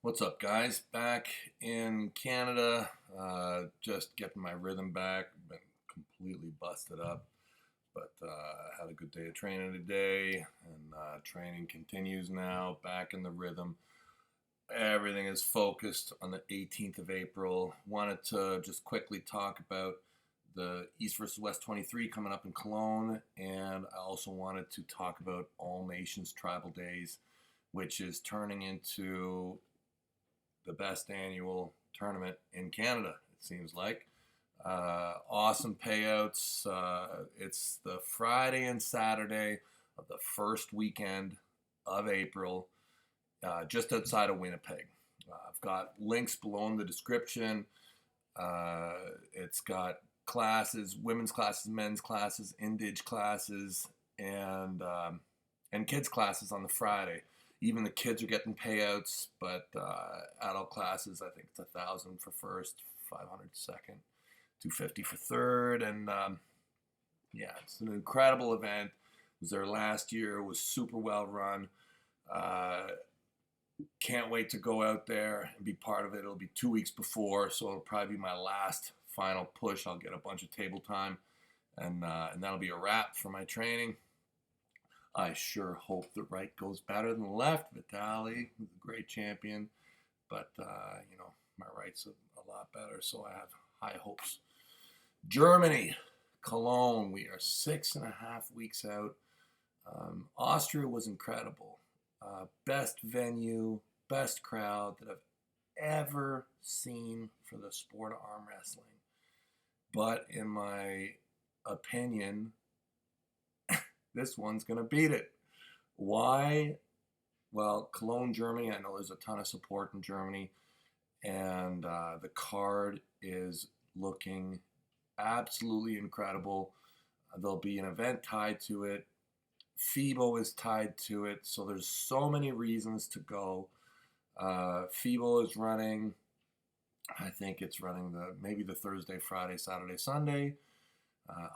What's up, guys? Back in Canada, just getting my rhythm back. Been completely busted up, but had a good day of training today, and training continues now. Back in the rhythm. Everything is focused on the 18th of April. Wanted to just quickly talk about the East versus West 23 coming up in Cologne, and I also wanted to talk about All Nations Tribal Days, which is turning into the best annual tournament in Canada, it seems like. Awesome payouts. It's the Friday and Saturday of the first weekend of April, just outside of Winnipeg. I've got links below in the description. It's got classes, women's classes, men's classes, Indige classes, and kids classes on the Friday. Even the kids are getting payouts, but adult classes, I think it's 1,000 for first, 500 second, 250 for third, and yeah, it's an incredible event. It was there last year. It was super well run. Can't wait to go out there and be part of it. It'll be 2 weeks before, so it'll probably be my last final push. I'll get a bunch of table time, and that'll be a wrap for my training. I sure hope the right goes better than the left. Vitaly is a great champion, but my right's a lot better, so I have high hopes. Germany, Cologne. We are 6.5 weeks out. Austria was incredible. Best venue, best crowd that I've ever seen for the sport of arm wrestling. But in my opinion, this one's going to beat it. Why? Well, Cologne, Germany, I know there's a ton of support in Germany, and the card is looking absolutely incredible. There'll be an event tied to it. FIBO is tied to it, so there's so many reasons to go. FIBO is running, I think it's running maybe the Thursday, Friday, Saturday, Sunday.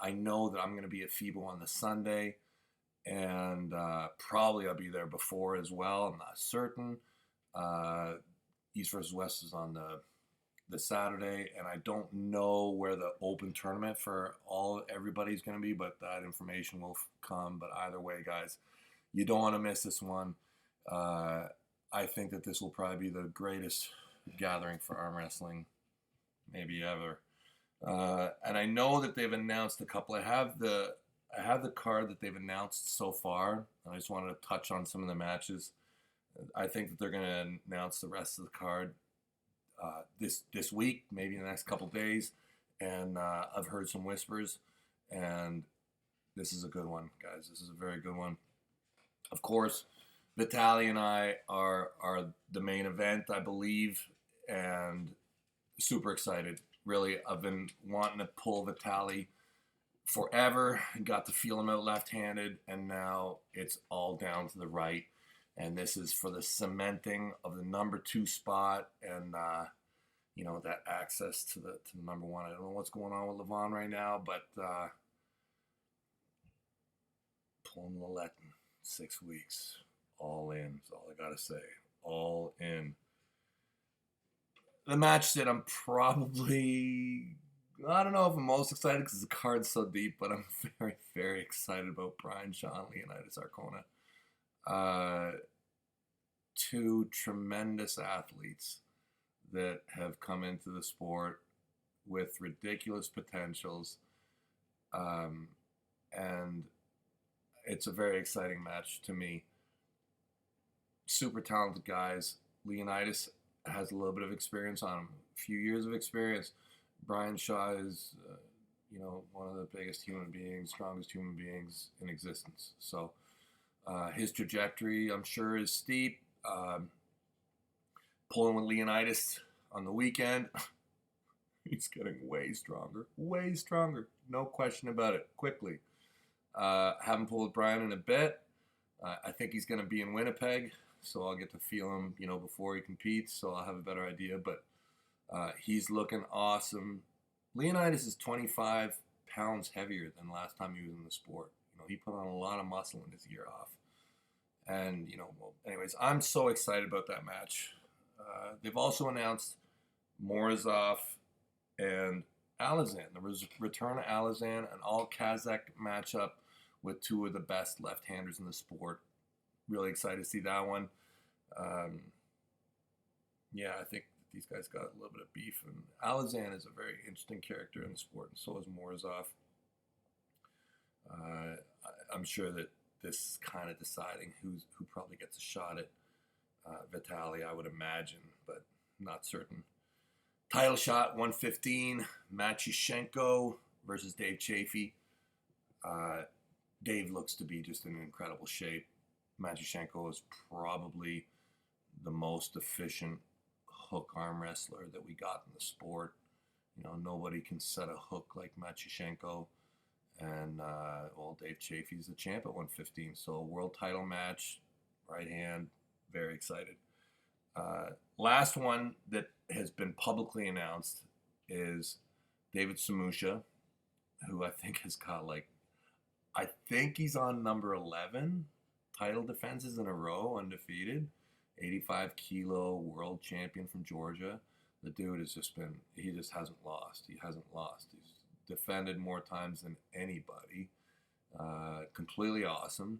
I know that I'm going to be at FIBO on the Sunday, and probably I'll be there before as well. I'm not certain. East versus West is on the Saturday, and I don't know where the open tournament for everybody's going to be, but that information will come. But either way, guys, you don't want to miss this one. I think that this will probably be the greatest gathering for arm wrestling maybe ever. And I know that they've announced a couple. I have the card that they've announced so far, and I just wanted to touch on some of the matches. I think that they're going to announce the rest of the card this week, maybe in the next couple days. And I've heard some whispers, and this is a good one, guys. This is a very good one. Of course, Vitaly and I are the main event, I believe, and super excited. Really, I've been wanting to pull Vitaly forever. Got to feel him out left-handed, and now it's all down to the right. And this is for the cementing of the number 2 spot, and that access to the number 1. I don't know what's going on with Levon right now, but pulling Larratt 6 weeks, all in. Is all I gotta say. All in. The match that I'm probably, I don't know if I'm most excited because the card's so deep, but I'm very, very excited about Brian Shaw and Leonidas Arcona. 2 tremendous athletes that have come into the sport with ridiculous potentials. And it's a very exciting match to me. Super talented guys. Leonidas has a little bit of experience on him, a few years of experience. Brian Shaw is, one of the biggest human beings, strongest human beings in existence. So his trajectory, I'm sure, is steep. Pulling with Leonidas on the weekend, he's getting way stronger, no question about it, quickly. Haven't pulled with Brian in a bit. I think he's going to be in Winnipeg, so I'll get to feel him, before he competes, so I'll have a better idea, but he's looking awesome. Leonidas is 25 pounds heavier than last time he was in the sport. He put on a lot of muscle in his year off. And, anyways, I'm so excited about that match. They've also announced Morozov and Alizan. There was return of Alizan, an all-Kazakh matchup with two of the best left-handers in the sport. Really excited to see that one. Yeah, I think these guys got a little bit of beef. And Alizan is a very interesting character in the sport, and so is Morozov. I'm sure that this is kind of deciding who probably gets a shot at Vitali, I would imagine, but not certain. Title shot 115, Matyushenko versus Dave Chafee. Dave looks to be just in incredible shape. Matyushenko is probably the most efficient hook arm wrestler that we got in the sport. You know, nobody can set a hook like Matyushenko. And, well, Dave Chafee's the champ at 115. So, world title match, right hand, very excited. Last one that has been publicly announced is David Samusha, who I think has got I think he's on number 11 title defenses in a row, undefeated. 85 kilo world champion from Georgia. The dude has he just hasn't lost. He hasn't lost. He's defended more times than anybody. Completely awesome.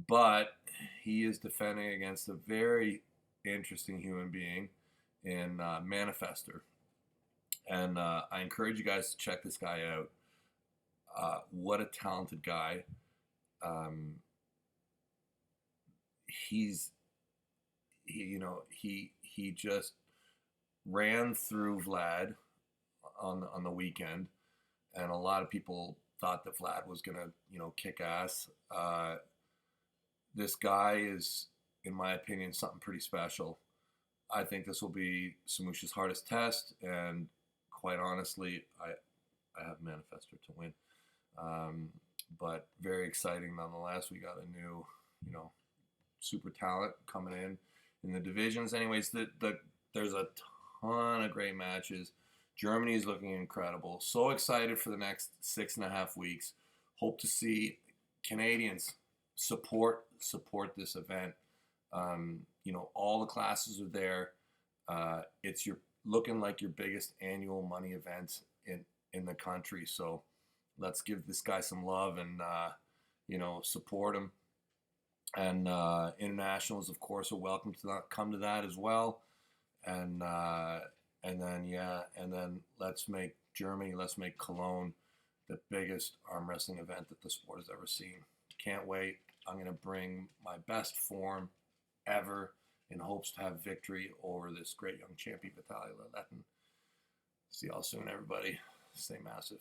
But he is defending against a very interesting human being in Manifester. And I encourage you guys to check this guy out. What a talented guy. He just ran through Vlad on the weekend, and a lot of people thought that Vlad was gonna kick ass. This guy is, in my opinion, something pretty special. I think this will be Samusha's hardest test, and quite honestly, I have Manifester to win. But very exciting nonetheless. We got a new, super talent coming in the divisions. Anyways, there's a ton of great matches. Germany is looking incredible. So excited for the next 6.5 weeks. Hope to see Canadians support this event. All the classes are there. It's looking like your biggest annual money event in the country. So let's give this guy some love and support him. And internationals, of course, are welcome to come to that as well. And then let's make Germany, let's make Cologne the biggest arm wrestling event that the sport has ever seen. Can't wait. I'm going to bring my best form ever in hopes to have victory over this great young champion, Vitali Larratt. See y'all soon, everybody. Stay massive.